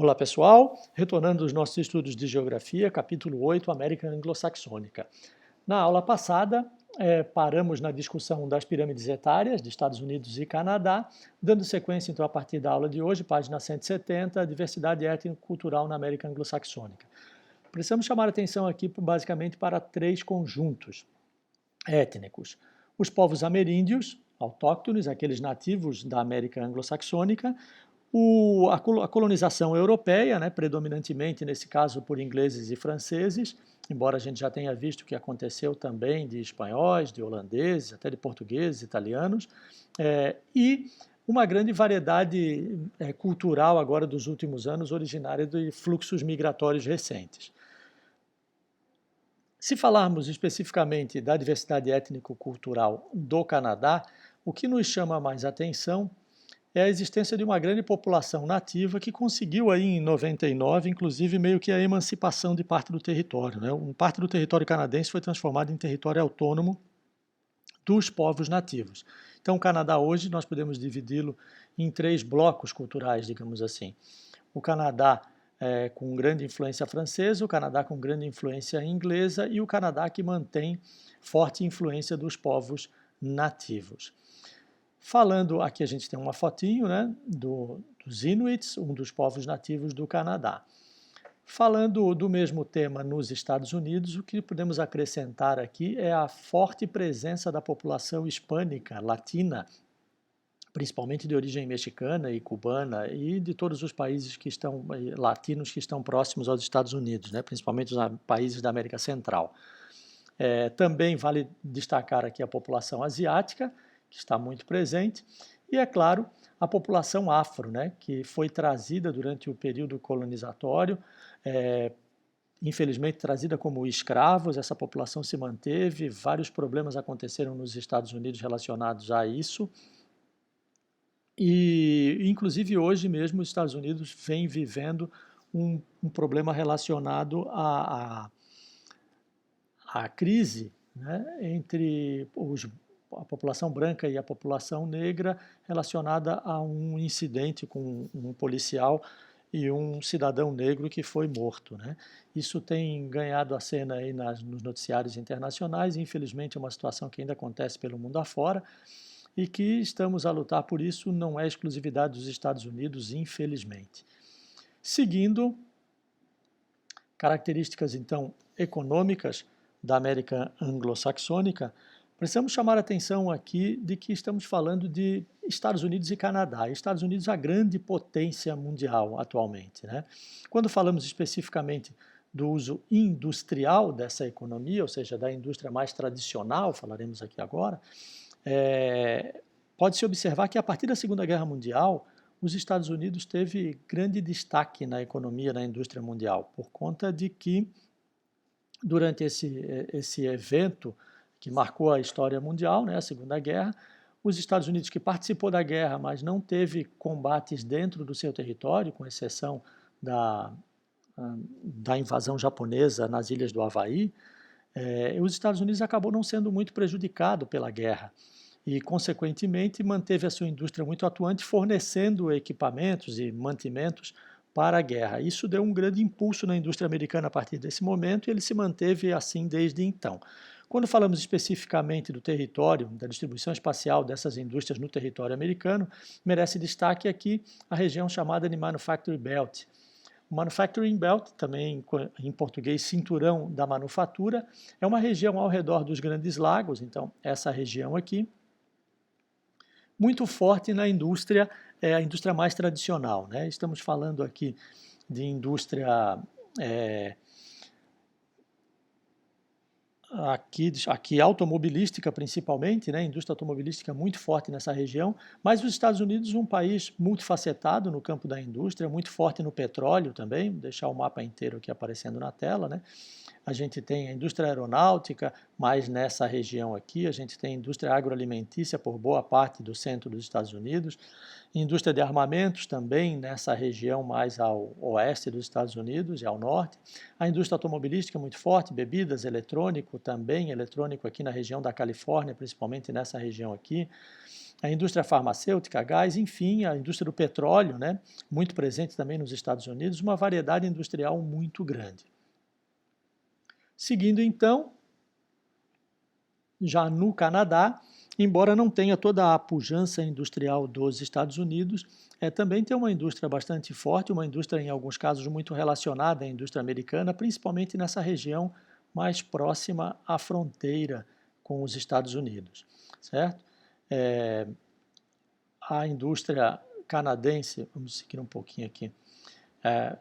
Olá pessoal, retornando aos nossos estudos de Geografia, capítulo 8, América Anglo-Saxônica. Na aula passada, paramos na discussão das pirâmides etárias de Estados Unidos e Canadá, dando sequência então a partir da aula de hoje, página 170, Diversidade Étnico-Cultural na América Anglo-Saxônica. Precisamos chamar a atenção aqui basicamente para três conjuntos étnicos. Os povos ameríndios, autóctones, aqueles nativos da América Anglo-Saxônica, a colonização europeia, predominantemente nesse caso por ingleses e franceses, embora a gente já tenha visto que aconteceu também de espanhóis, de holandeses, até de portugueses, italianos, e uma grande variedade cultural agora dos últimos anos, originária de fluxos migratórios recentes. Se falarmos especificamente da diversidade étnico-cultural do Canadá, o que nos chama mais atenção é a existência de uma grande população nativa que conseguiu aí em 99, inclusive meio que a emancipação de parte do território. Parte do território canadense foi transformado em território autônomo dos povos nativos. Então o Canadá hoje nós podemos dividi-lo em três blocos culturais, digamos assim. O Canadá com grande influência francesa, o Canadá com grande influência inglesa e o Canadá que mantém forte influência dos povos nativos. Falando, aqui a gente tem uma fotinho dos Inuits, um dos povos nativos do Canadá. Falando do mesmo tema nos Estados Unidos, o que podemos acrescentar aqui é a forte presença da população hispânica, latina, principalmente de origem mexicana e cubana, e de todos os países latinos que estão próximos aos Estados Unidos, principalmente os países da América Central. Também vale destacar aqui a população asiática, que está muito presente, e, é claro, a população afro, que foi trazida durante o período colonizatório, infelizmente trazida como escravos, essa população se manteve, vários problemas aconteceram nos Estados Unidos relacionados a isso, e, inclusive, hoje mesmo os Estados Unidos vem vivendo um problema relacionado à crise entre a população branca e a população negra relacionada a um incidente com um policial e um cidadão negro que foi morto. Isso tem ganhado a cena aí nos noticiários internacionais, e infelizmente é uma situação que ainda acontece pelo mundo afora, e que estamos a lutar por isso, não é exclusividade dos Estados Unidos, infelizmente. Seguindo, características então econômicas da América anglo-saxônica, precisamos chamar a atenção aqui de que estamos falando de Estados Unidos e Canadá. Estados Unidos é a grande potência mundial atualmente. Quando falamos especificamente do uso industrial dessa economia, ou seja, da indústria mais tradicional, falaremos aqui agora, pode-se observar que a partir da Segunda Guerra Mundial, os Estados Unidos teve grande destaque na economia, na indústria mundial, por conta de que, durante esse evento que marcou a história mundial, a Segunda Guerra, os Estados Unidos, que participou da guerra, mas não teve combates dentro do seu território, com exceção da invasão japonesa nas ilhas do Havaí, os Estados Unidos acabou não sendo muito prejudicado pela guerra e, consequentemente, manteve a sua indústria muito atuante, fornecendo equipamentos e mantimentos para a guerra. Isso deu um grande impulso na indústria americana a partir desse momento e ele se manteve assim desde então. Quando falamos especificamente do território, da distribuição espacial dessas indústrias no território americano, merece destaque aqui a região chamada de Manufacturing Belt. O Manufacturing Belt, também em português cinturão da manufatura, é uma região ao redor dos Grandes Lagos, então essa região aqui, muito forte na indústria, a indústria mais tradicional. Estamos falando aqui de indústria aqui automobilística principalmente, indústria automobilística muito forte nessa região, mas os Estados Unidos um país multifacetado no campo da indústria, muito forte no petróleo também, vou deixar o mapa inteiro aqui aparecendo na tela, a gente tem a indústria aeronáutica, mas nessa região aqui a gente tem a indústria agroalimentícia por boa parte do centro dos Estados Unidos, indústria de armamentos também nessa região mais ao oeste dos Estados Unidos e ao norte, a indústria automobilística muito forte, bebidas, eletrônico também, eletrônico aqui na região da Califórnia, principalmente nessa região aqui, a indústria farmacêutica, gás, enfim, a indústria do petróleo, né, muito presente também nos Estados Unidos, uma variedade industrial muito grande. Seguindo então, já no Canadá, embora não tenha toda a pujança industrial dos Estados Unidos, também tem uma indústria bastante forte, uma indústria em alguns casos muito relacionada à indústria americana, principalmente nessa região mais próxima à fronteira com os Estados Unidos, certo? A indústria canadense, vamos seguir um pouquinho aqui,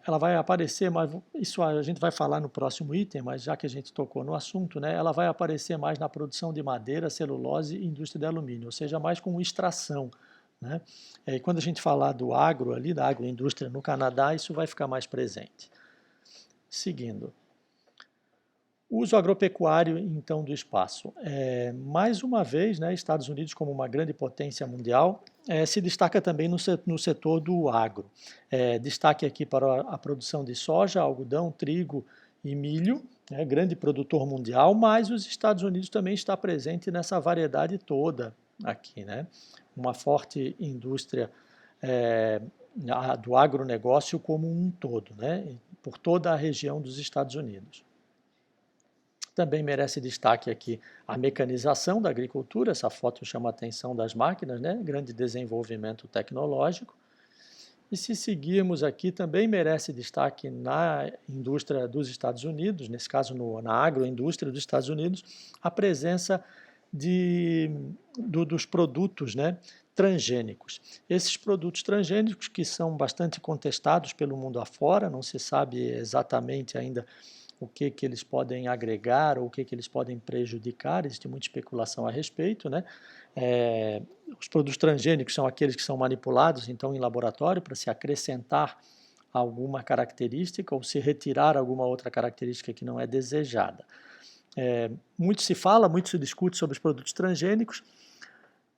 ela vai aparecer, mas isso a gente vai falar no próximo item, mas já que a gente tocou no assunto, né, ela vai aparecer mais na produção de madeira, celulose e indústria de alumínio, ou seja, mais com extração, né? E quando a gente falar do agro ali, da agroindústria no Canadá, isso vai ficar mais presente. Seguindo. Uso agropecuário, então, do espaço. Mais uma vez, né, Estados Unidos, como uma grande potência mundial, se destaca também no setor do agro. Destaque aqui para a produção de soja, algodão, trigo e milho, né, grande produtor mundial, mas os Estados Unidos também está presente nessa variedade toda aqui, né? Uma forte indústria do agronegócio como um todo, né, por toda a região dos Estados Unidos. Também merece destaque aqui a mecanização da agricultura, essa foto chama a atenção das máquinas, né? Grande desenvolvimento tecnológico. E se seguirmos aqui, também merece destaque na indústria dos Estados Unidos, nesse caso na agroindústria dos Estados Unidos, a presença dos produtos, né, transgênicos. Esses produtos transgênicos que são bastante contestados pelo mundo afora, não se sabe exatamente ainda o que eles podem agregar ou o que eles podem prejudicar, existe muita especulação a respeito, né? Os produtos transgênicos são aqueles que são manipulados, então, em laboratório, para se acrescentar alguma característica ou se retirar alguma outra característica que não é desejada. Muito se fala, muito se discute sobre os produtos transgênicos,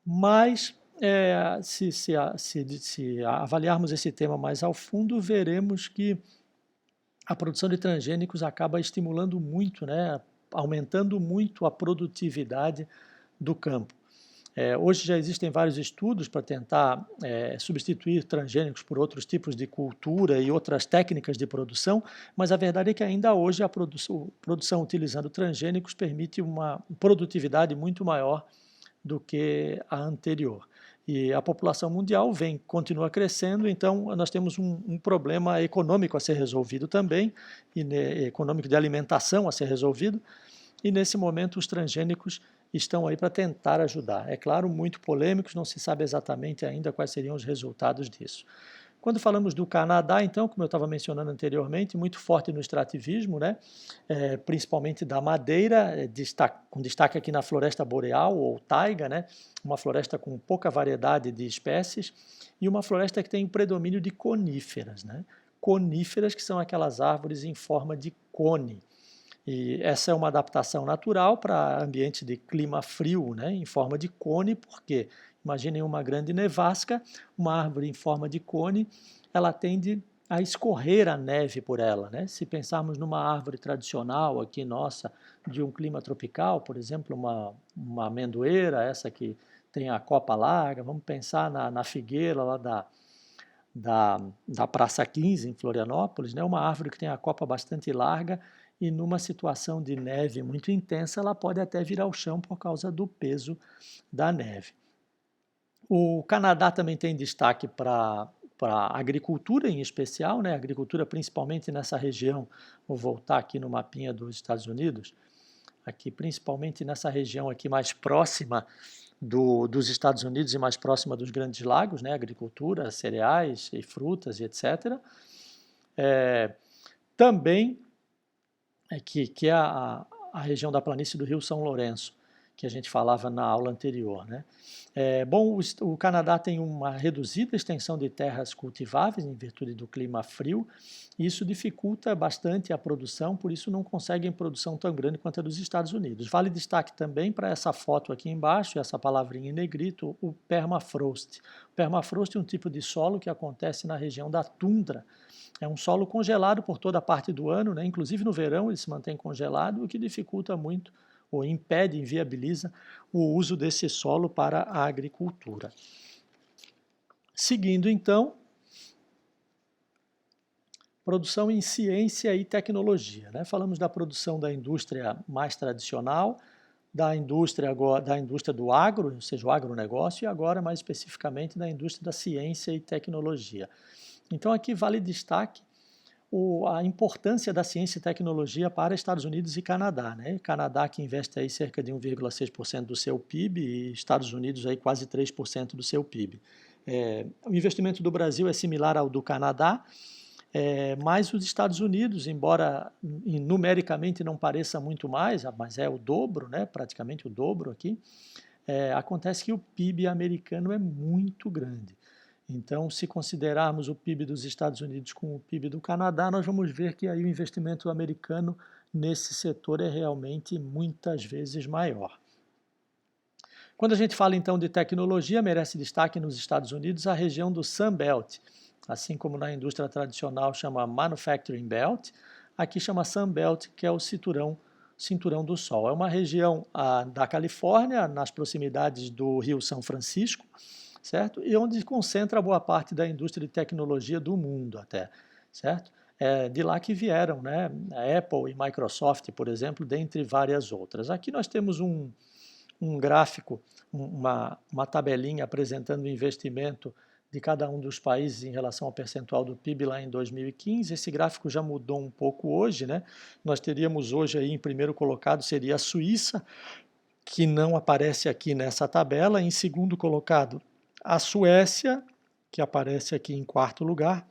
mas se avaliarmos esse tema mais ao fundo, veremos que a produção de transgênicos acaba estimulando muito, né, aumentando muito a produtividade do campo. Hoje já existem vários estudos para tentar substituir transgênicos por outros tipos de cultura e outras técnicas de produção, mas a verdade é que ainda hoje a produção utilizando transgênicos permite uma produtividade muito maior do que a anterior. E a população mundial continua crescendo, então nós temos um problema econômico a ser resolvido também, econômico de alimentação a ser resolvido, e nesse momento os transgênicos estão aí para tentar ajudar. É claro, muito polêmicos, não se sabe exatamente ainda quais seriam os resultados disso. Quando falamos do Canadá, então, como eu estava mencionando anteriormente, muito forte no extrativismo, né? Principalmente da madeira, com destaque aqui na floresta boreal ou taiga, né? Uma floresta com pouca variedade de espécies e uma floresta que tem o predomínio de coníferas, né? Coníferas que são aquelas árvores em forma de cone. E essa é uma adaptação natural para ambiente de clima frio, né? Em forma de cone, porque imaginem uma grande nevasca, uma árvore em forma de cone, ela tende a escorrer a neve por ela, né? Se pensarmos numa árvore tradicional aqui nossa, de um clima tropical, por exemplo, uma amendoeira, essa que tem a copa larga, vamos pensar na figueira lá da Praça 15, em Florianópolis, né? Uma árvore que tem a copa bastante larga e numa situação de neve muito intensa, ela pode até vir ao chão por causa do peso da neve. O Canadá também tem destaque para a agricultura em especial, né? Agricultura principalmente nessa região, vou voltar aqui no mapinha dos Estados Unidos, aqui principalmente nessa região aqui mais próxima dos Estados Unidos e mais próxima dos Grandes Lagos, né? Agricultura, cereais e frutas e etc. Também que é a região da planície do Rio São Lourenço, que a gente falava na aula anterior, né? Bom, o Canadá tem uma reduzida extensão de terras cultiváveis em virtude do clima frio, e isso dificulta bastante a produção, por isso não conseguem produção tão grande quanto a dos Estados Unidos. Vale destaque também para essa foto aqui embaixo, essa palavrinha em negrito, o permafrost. O permafrost é um tipo de solo que acontece na região da tundra. É um solo congelado por toda a parte do ano, né? Inclusive no verão ele se mantém congelado, o que dificulta muito ou impede, inviabiliza o uso desse solo para a agricultura. Seguindo então, produção em ciência e tecnologia, né? Falamos da produção da indústria mais tradicional, da indústria do agro, ou seja, o agronegócio, e agora mais especificamente da indústria da ciência e tecnologia. Então aqui vale destaque a importância da ciência e tecnologia para Estados Unidos e Canadá, né? Canadá que investe aí cerca de 1,6% do seu PIB e Estados Unidos aí quase 3% do seu PIB. O investimento do Brasil é similar ao do Canadá, mas os Estados Unidos, embora numericamente não pareça muito mais, mas é o dobro, né? Praticamente o dobro aqui, acontece que o PIB americano é muito grande. Então, se considerarmos o PIB dos Estados Unidos com o PIB do Canadá, nós vamos ver que aí o investimento americano nesse setor é realmente muitas vezes maior. Quando a gente fala então de tecnologia, merece destaque nos Estados Unidos a região do Sun Belt, assim como na indústria tradicional chama Manufacturing Belt, aqui chama Sun Belt, que é o cinturão do Sol. É uma região da Califórnia, nas proximidades do Rio São Francisco, certo? E onde concentra boa parte da indústria de tecnologia do mundo até, certo? De lá que vieram, né? A Apple e Microsoft, por exemplo, dentre várias outras. Aqui nós temos um gráfico, uma tabelinha apresentando o investimento de cada um dos países em relação ao percentual do PIB lá em 2015. Esse gráfico já mudou um pouco hoje, né? Nós teríamos hoje aí em primeiro colocado seria a Suíça, que não aparece aqui nessa tabela. Em segundo colocado, a Suécia, que aparece aqui em quarto lugar,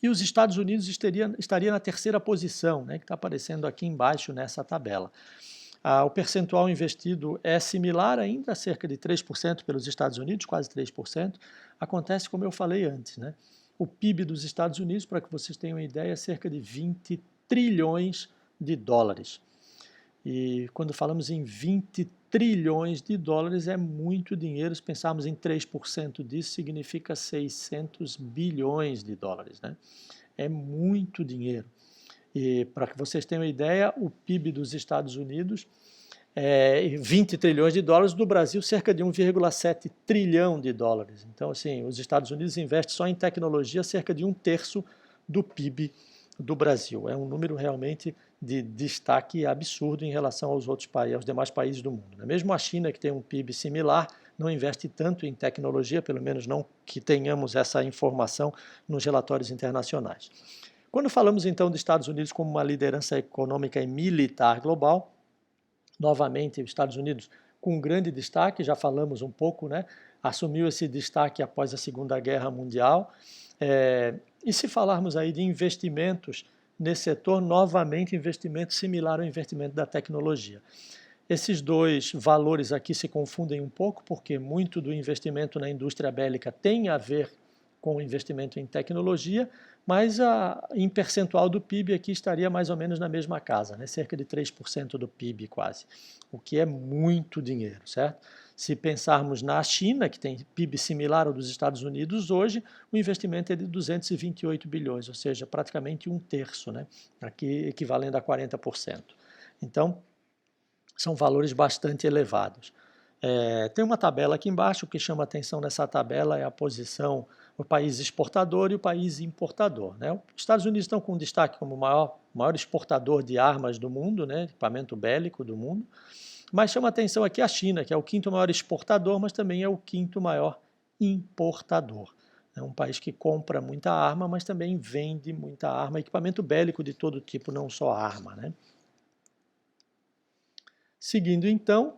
e os Estados Unidos estaria na terceira posição, né, que está aparecendo aqui embaixo nessa tabela. O percentual investido é similar ainda, cerca de 3% pelos Estados Unidos, quase 3%. Acontece como eu falei antes, né? O PIB dos Estados Unidos, para que vocês tenham uma ideia, é cerca de 20 trilhões de dólares. E quando falamos em 20 trilhões de dólares, é muito dinheiro. Se pensarmos em 3% disso, significa 600 bilhões de dólares, né? É muito dinheiro. E para que vocês tenham uma ideia, o PIB dos Estados Unidos é 20 trilhões de dólares, do Brasil cerca de 1,7 trilhão de dólares. Então, assim, os Estados Unidos investem só em tecnologia cerca de 1/3 do PIB do Brasil. É um número realmente de destaque absurdo em relação aos outros países, aos demais países do mundo. Mesmo a China, que tem um PIB similar, não investe tanto em tecnologia, pelo menos não que tenhamos essa informação nos relatórios internacionais. Quando falamos então dos Estados Unidos como uma liderança econômica e militar global, novamente os Estados Unidos com um grande destaque, já falamos um pouco, né? Assumiu esse destaque após a Segunda Guerra Mundial. E se falarmos aí de investimentos nesse setor, novamente investimento similar ao investimento da tecnologia. Esses dois valores aqui se confundem um pouco, porque muito do investimento na indústria bélica tem a ver com o investimento em tecnologia, mas em percentual do PIB aqui estaria mais ou menos na mesma casa, né? Cerca de 3% do PIB quase, o que é muito dinheiro, certo? Se pensarmos na China, que tem PIB similar ao dos Estados Unidos hoje, o investimento é de 228 bilhões, ou seja, praticamente 1/3, né? Aqui equivalendo a 40%. Então, são valores bastante elevados. Tem uma tabela aqui embaixo, o que chama atenção nessa tabela é a posição, o país exportador e o país importador, né? Os Estados Unidos estão com destaque como o maior exportador de armas do mundo, né? Equipamento bélico do mundo, mas chama atenção aqui a China, que é o quinto maior exportador, mas também é o quinto maior importador. É um país que compra muita arma, mas também vende muita arma, equipamento bélico de todo tipo, não só arma, né? Seguindo então,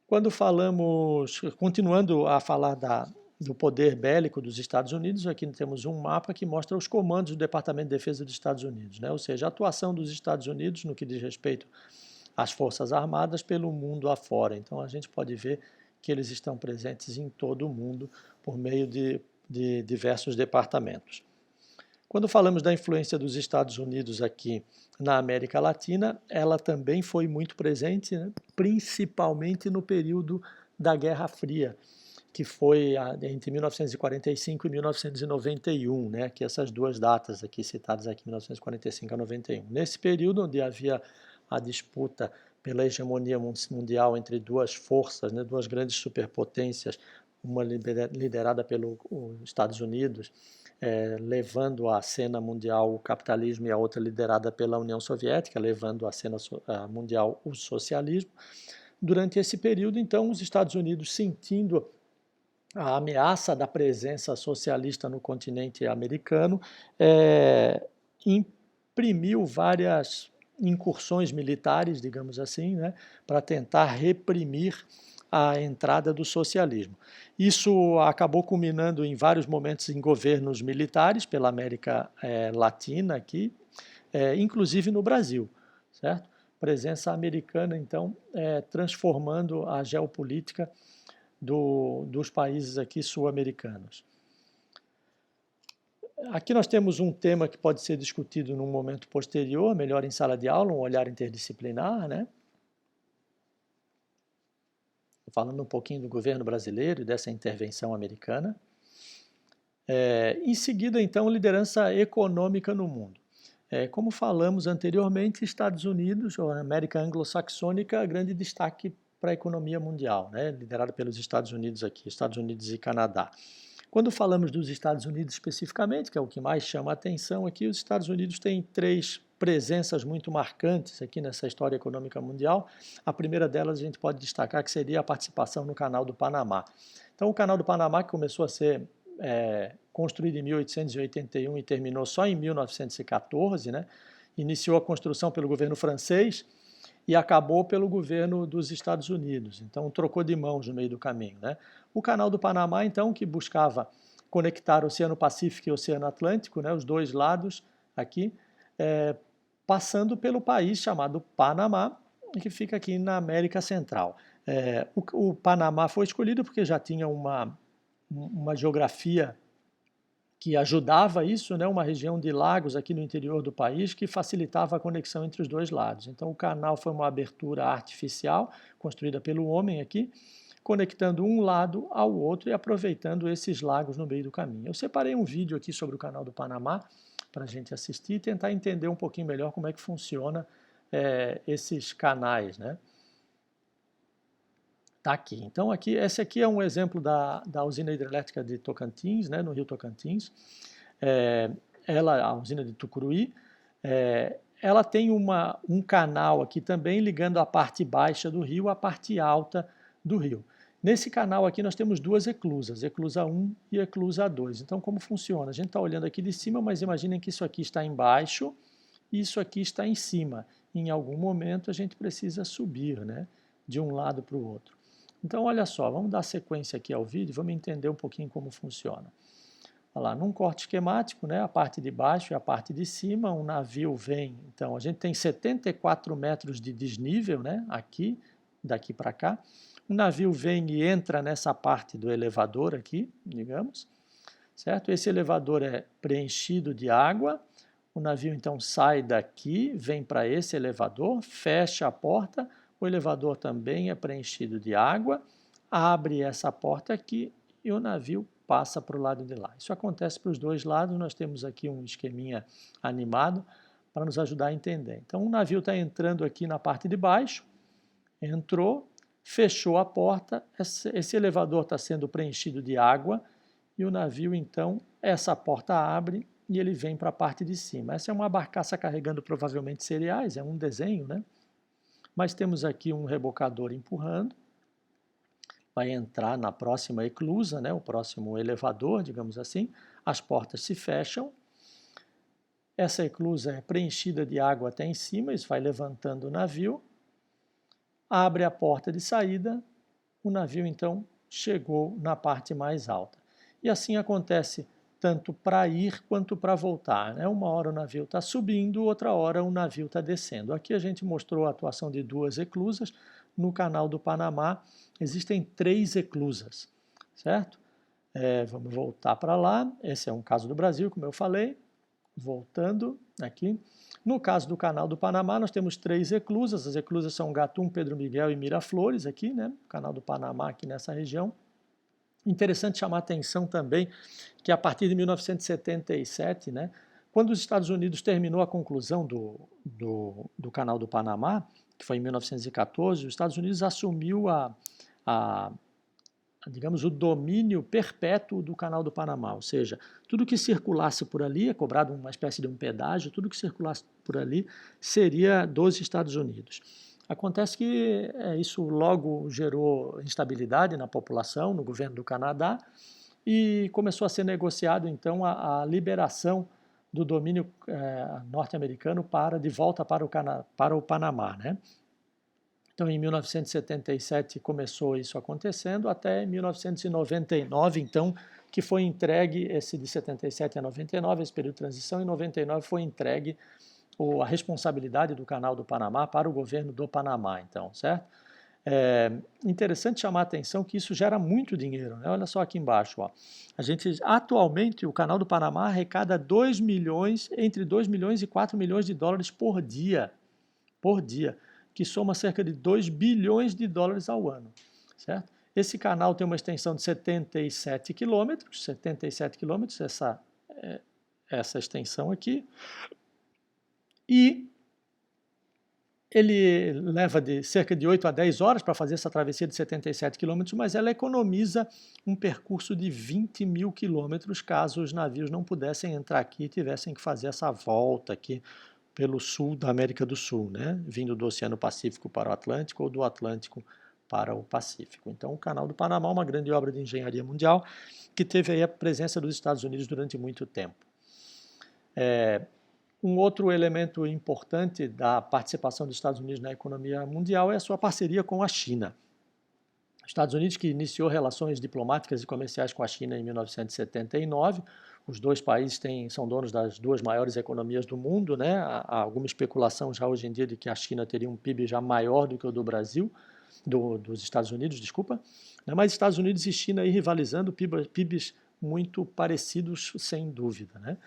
quando falamos, continuando a falar do poder bélico dos Estados Unidos, aqui temos um mapa que mostra os comandos do Departamento de Defesa dos Estados Unidos, né? Ou seja, a atuação dos Estados Unidos no que diz respeito as Forças Armadas pelo mundo afora. Então, a gente pode ver que eles estão presentes em todo o mundo por meio de diversos departamentos. Quando falamos da influência dos Estados Unidos aqui na América Latina, ela também foi muito presente, né? Principalmente no período da Guerra Fria, que foi entre 1945 e 1991, né? Que essas duas datas aqui citadas aqui, 1945 a 91. Nesse período onde havia a disputa pela hegemonia mundial entre duas forças, né? Duas grandes superpotências, uma liderada pelos Estados Unidos, levando à cena mundial o capitalismo, e a outra liderada pela União Soviética, levando à cena mundial o socialismo. Durante esse período, então, os Estados Unidos, sentindo a ameaça da presença socialista no continente americano, imprimiu várias incursões militares, digamos assim, né, para tentar reprimir a entrada do socialismo. Isso acabou culminando em vários momentos em governos militares pela América Latina aqui, inclusive no Brasil, certo? Presença americana, então, transformando a geopolítica dos países aqui sul-americanos. Aqui nós temos um tema que pode ser discutido num momento posterior, melhor em sala de aula, um olhar interdisciplinar, né? Falando um pouquinho do governo brasileiro e dessa intervenção americana. Em seguida, então, liderança econômica no mundo. Como falamos anteriormente, Estados Unidos, ou América Anglo-Saxônica, grande destaque para a economia mundial, né? Liderada pelos Estados Unidos aqui, Estados Unidos e Canadá. Quando falamos dos Estados Unidos especificamente, que é o que mais chama a atenção aqui, os Estados Unidos têm três presenças muito marcantes aqui nessa história econômica mundial. A primeira delas a gente pode destacar que seria a participação no Canal do Panamá. Então, o Canal do Panamá, que começou a ser construído em 1881 e terminou só em 1914, né? Iniciou a construção pelo governo francês e acabou pelo governo dos Estados Unidos. Então, trocou de mãos no meio do caminho, né? O Canal do Panamá, então, que buscava conectar o Oceano Pacífico e o Oceano Atlântico, né, os dois lados aqui, passando pelo país chamado Panamá, que fica aqui na América Central. O Panamá foi escolhido porque já tinha uma geografia que ajudava isso, né, uma região de lagos aqui no interior do país que facilitava a conexão entre os dois lados. Então, o canal foi uma abertura artificial construída pelo homem aqui, conectando um lado ao outro e aproveitando esses lagos no meio do caminho. Eu separei um vídeo aqui sobre o Canal do Panamá para a gente assistir e tentar entender um pouquinho melhor como é que funciona esses canais, né? Tá aqui. Então, esse aqui é um exemplo da usina hidrelétrica de Tocantins, né, no rio Tocantins. A usina de Tucuruí, ela tem um canal aqui também ligando a parte baixa do rio à parte alta do rio. Nesse canal aqui nós temos duas eclusas, eclusa 1 e eclusa 2. Então, como funciona? A gente está olhando aqui de cima, mas imaginem que isso aqui está embaixo e isso aqui está em cima. Em algum momento a gente precisa subir, né, de um lado para o outro. Então, olha só, vamos dar sequência aqui ao vídeo, vamos entender um pouquinho como funciona. Olha lá, num corte esquemático, né, a parte de baixo e a parte de cima, um navio vem, então a gente tem 74 metros de desnível, né, aqui, daqui para cá. O navio vem e entra nessa parte do elevador aqui, digamos, certo? Esse elevador é preenchido de água, o navio então sai daqui, vem para esse elevador, fecha a porta, o elevador também é preenchido de água, abre essa porta aqui e o navio passa para o lado de lá. Isso acontece para os dois lados, nós temos aqui um esqueminha animado para nos ajudar a entender. Então o navio está entrando aqui na parte de baixo, entrou, fechou a porta, esse elevador está sendo preenchido de água e o navio então, essa porta abre e ele vem para a parte de cima. Essa é uma barcaça carregando provavelmente cereais, é um desenho, né? Mas temos aqui um rebocador empurrando, vai entrar na próxima eclusa, né, o próximo elevador, digamos assim, as portas se fecham, essa eclusa é preenchida de água até em cima, isso vai levantando o navio, abre a porta de saída, o navio então chegou na parte mais alta. E assim acontece tanto para ir quanto para voltar, né? Uma hora o navio está subindo, outra hora o navio está descendo. Aqui a gente mostrou a atuação de duas eclusas. No Canal do Panamá existem 3 eclusas, certo? Vamos voltar para lá. Esse é um caso do Brasil, como eu falei. Voltando aqui. No caso do Canal do Panamá, nós temos 3 eclusas. As eclusas são Gatún, Pedro Miguel e Miraflores, aqui, né? Canal do Panamá, aqui nessa região. Interessante chamar a atenção também que a partir de 1977, né, quando os Estados Unidos terminou a conclusão do Canal do Panamá, que foi em 1914, os Estados Unidos assumiu digamos, o domínio perpétuo do Canal do Panamá, ou seja, tudo que circulasse por ali é cobrado uma espécie de um pedágio, tudo que circulasse por ali seria dos Estados Unidos. Acontece que isso logo gerou instabilidade na população, no governo do Canadá, e começou a ser negociado, então, a liberação do domínio norte-americano de volta para o Panamá, né? Então, em 1977 começou isso acontecendo, até 1999, então, que foi entregue, esse de 77 a 99, esse período de transição, em 99 foi entregue a responsabilidade do Canal do Panamá para o governo do Panamá, então, certo? É interessante chamar a atenção que isso gera muito dinheiro, né? Olha só aqui embaixo, ó. Atualmente, o Canal do Panamá arrecada entre 2 milhões e 4 milhões de dólares por dia, que soma cerca de 2 bilhões de dólares ao ano, certo? Esse canal tem uma extensão de 77 quilômetros, essa extensão aqui, e ele leva de cerca de 8 a 10 horas para fazer essa travessia de 77 quilômetros, mas ela economiza um percurso de 20 mil quilômetros caso os navios não pudessem entrar aqui e tivessem que fazer essa volta aqui pelo sul da América do Sul, né? Vindo do Oceano Pacífico para o Atlântico ou do Atlântico para o Pacífico. Então, o Canal do Panamá é uma grande obra de engenharia mundial que teve aí a presença dos Estados Unidos durante muito tempo. Um outro elemento importante da participação dos Estados Unidos na economia mundial é a sua parceria com a China. Os Estados Unidos, que iniciou relações diplomáticas e comerciais com a China em 1979, os dois países são donos das 2 maiores economias do mundo, né? Há alguma especulação já hoje em dia de que a China teria um PIB já maior do que o do Brasil, dos Estados Unidos, desculpa, né? Mas Estados Unidos e China aí rivalizando, PIBs muito parecidos, sem dúvida, né?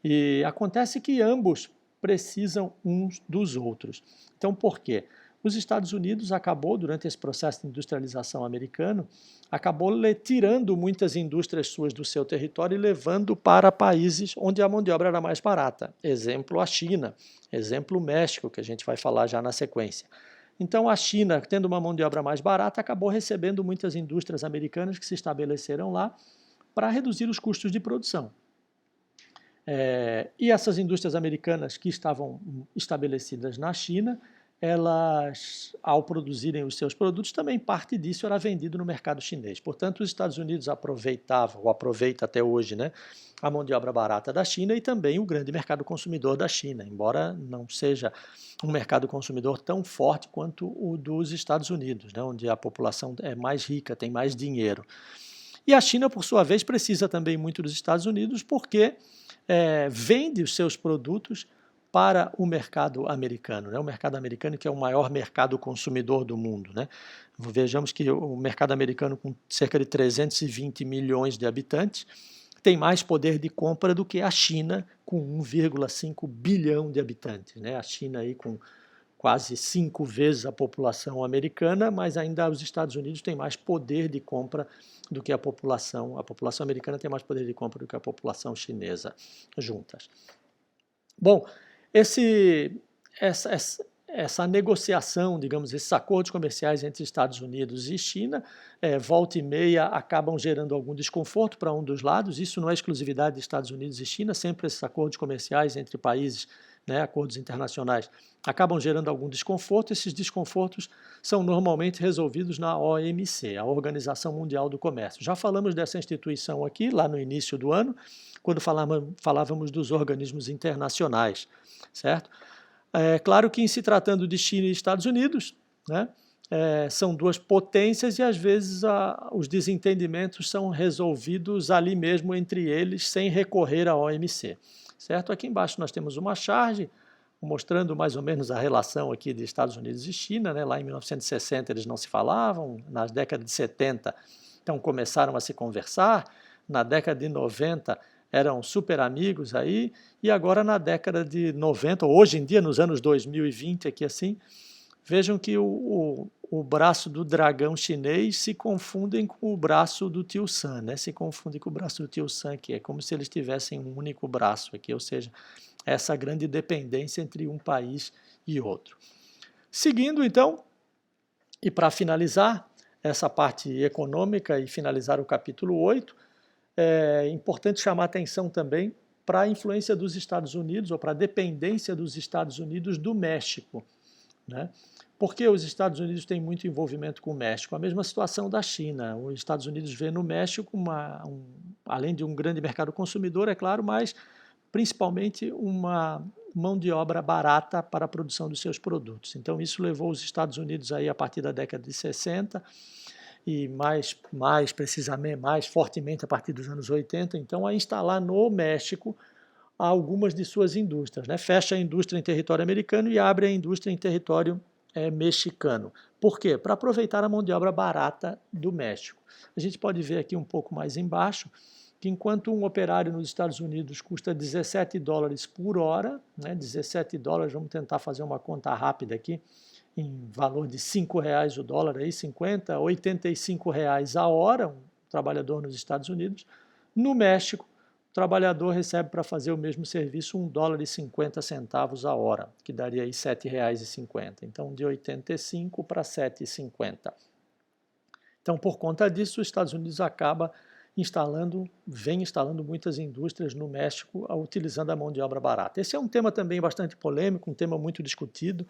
E acontece que ambos precisam uns dos outros. Então, por quê? Os Estados Unidos durante esse processo de industrialização americano, acabou tirando muitas indústrias suas do seu território e levando para países onde a mão de obra era mais barata. Exemplo, a China. Exemplo, o México, que a gente vai falar já na sequência. Então, a China, tendo uma mão de obra mais barata, acabou recebendo muitas indústrias americanas que se estabeleceram lá para reduzir os custos de produção. E essas indústrias americanas que estavam estabelecidas na China, elas, ao produzirem os seus produtos, também parte disso era vendido no mercado chinês. Portanto, os Estados Unidos aproveita até hoje, né, a mão de obra barata da China e também o grande mercado consumidor da China, embora não seja um mercado consumidor tão forte quanto o dos Estados Unidos, né, onde a população é mais rica, tem mais dinheiro. E a China, por sua vez, precisa também muito dos Estados Unidos porque vende os seus produtos para o mercado americano, né? O mercado americano que é o maior mercado consumidor do mundo, né? Vejamos que o mercado americano, com cerca de 320 milhões de habitantes, tem mais poder de compra do que a China, com 1,5 bilhão de habitantes, né? A China aí com quase 5 vezes a população americana, mas ainda os Estados Unidos têm mais poder de compra do que a população americana tem mais poder de compra do que a população chinesa juntas. Bom, essa negociação, digamos, esses acordos comerciais entre Estados Unidos e China, volta e meia acabam gerando algum desconforto para um dos lados. Isso não é exclusividade dos Estados Unidos e China, sempre esses acordos comerciais entre países, né, acordos internacionais, acabam gerando algum desconforto. Esses desconfortos são normalmente resolvidos na OMC, a Organização Mundial do Comércio. Já falamos dessa instituição aqui, lá no início do ano, quando falávamos dos organismos internacionais, certo? É claro que, em se tratando de China e Estados Unidos, né, são duas potências e às vezes os desentendimentos são resolvidos ali mesmo entre eles, sem recorrer à OMC. Certo? Aqui embaixo nós temos uma charge mostrando mais ou menos a relação aqui de Estados Unidos e China, né? Lá em 1960 eles não se falavam, nas décadas de 70 então começaram a se conversar, na década de 90 eram super amigos aí, e agora na década de 90, hoje em dia nos anos 2020 aqui assim, vejam que o braço do dragão chinês se confundem com o braço do tio Sam, né? Se confundem com o braço do tio Sam, que é como se eles tivessem um único braço aqui, ou seja, essa grande dependência entre um país e outro. Seguindo, então, e para finalizar essa parte econômica e finalizar o capítulo 8, é importante chamar atenção também para a influência dos Estados Unidos, ou para a dependência dos Estados Unidos do México, né? Porque os Estados Unidos têm muito envolvimento com o México? A mesma situação da China. Os Estados Unidos vê no México, além de um grande mercado consumidor, é claro, mas principalmente uma mão de obra barata para a produção dos seus produtos. Então isso levou os Estados Unidos aí a partir da década de 60 e mais precisamente, mais fortemente a partir dos anos 80, então a instalar no México algumas de suas indústrias, né? Fecha a indústria em território americano e abre a indústria em território mexicano. Por quê? Para aproveitar a mão de obra barata do México. A gente pode ver aqui um pouco mais embaixo que enquanto um operário nos Estados Unidos custa 17 dólares por hora, né? 17 dólares, vamos tentar fazer uma conta rápida aqui, em valor de R$5 o dólar, aí, 50, R$85 a hora, um trabalhador nos Estados Unidos. No México, o trabalhador recebe para fazer o mesmo serviço $1,50 a hora, que daria aí R$7,50. Então, de 85 para 7,50. Então, por conta disso, os Estados Unidos vem instalando muitas indústrias no México utilizando a mão de obra barata. Esse é um tema também bastante polêmico, um tema muito discutido,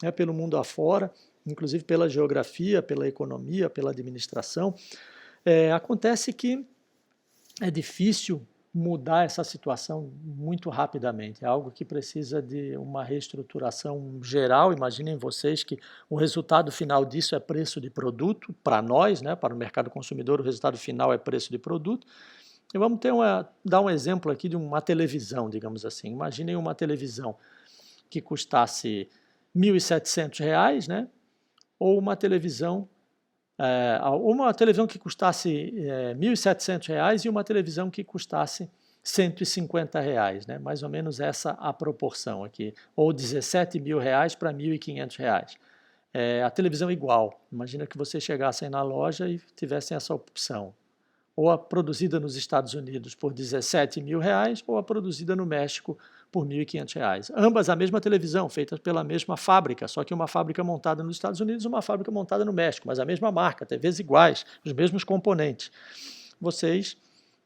né, pelo mundo afora, inclusive pela geografia, pela economia, pela administração. Acontece que é difícil mudar essa situação muito rapidamente, é algo que precisa de uma reestruturação geral. Imaginem vocês que o resultado final disso é preço de produto, para nós, né, para o mercado consumidor, o resultado final é preço de produto. E vamos dar um exemplo aqui de uma televisão, digamos assim. Imaginem uma televisão que custasse R$1.700, né, ou uma televisão que custasse R$1.700 e uma televisão que custasse R$150, né? Mais ou menos essa a proporção aqui, ou R$17 mil para R$1.500. A televisão igual, imagina que você chegasse aí na loja e tivessem essa opção, ou a produzida nos Estados Unidos por R$17 mil, ou a produzida no México por R$1.500. Ambas a mesma televisão, feita pela mesma fábrica, só que uma fábrica montada nos Estados Unidos e uma fábrica montada no México, mas a mesma marca, TVs iguais, os mesmos componentes. Vocês,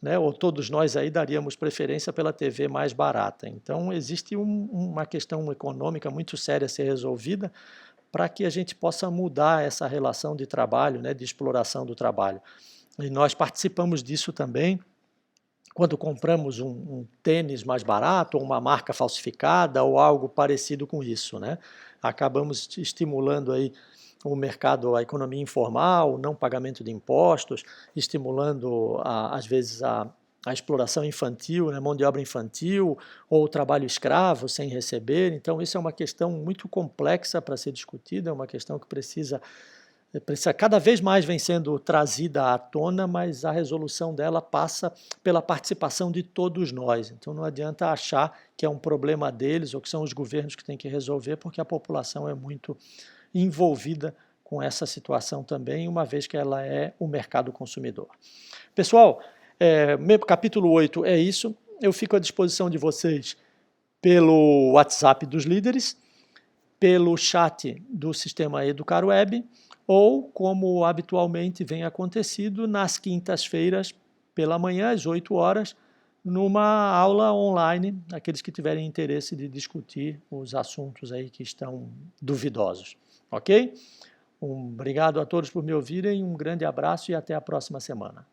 né, ou todos nós aí, daríamos preferência pela TV mais barata. Então, existe uma questão econômica muito séria a ser resolvida para que a gente possa mudar essa relação de trabalho, né, de exploração do trabalho. E nós participamos disso também quando compramos um tênis mais barato, ou uma marca falsificada, ou algo parecido com isso, né? Acabamos estimulando aí o mercado, a economia informal, o não pagamento de impostos, estimulando, às vezes, a exploração infantil, né, mão de obra infantil, ou o trabalho escravo sem receber. Então, isso é uma questão muito complexa para ser discutida, é uma questão que precisa cada vez mais vem sendo trazida à tona, mas a resolução dela passa pela participação de todos nós. Então não adianta achar que é um problema deles ou que são os governos que têm que resolver, porque a população é muito envolvida com essa situação também, uma vez que ela é o mercado consumidor. Pessoal, capítulo 8 é isso. Eu fico à disposição de vocês pelo WhatsApp dos líderes, pelo chat do sistema EducarWeb, ou, como habitualmente vem acontecido, nas quintas-feiras, pela manhã, às 8 horas, numa aula online, aqueles que tiverem interesse de discutir os assuntos aí que estão duvidosos. Ok? Obrigado a todos por me ouvirem, um grande abraço e até a próxima semana.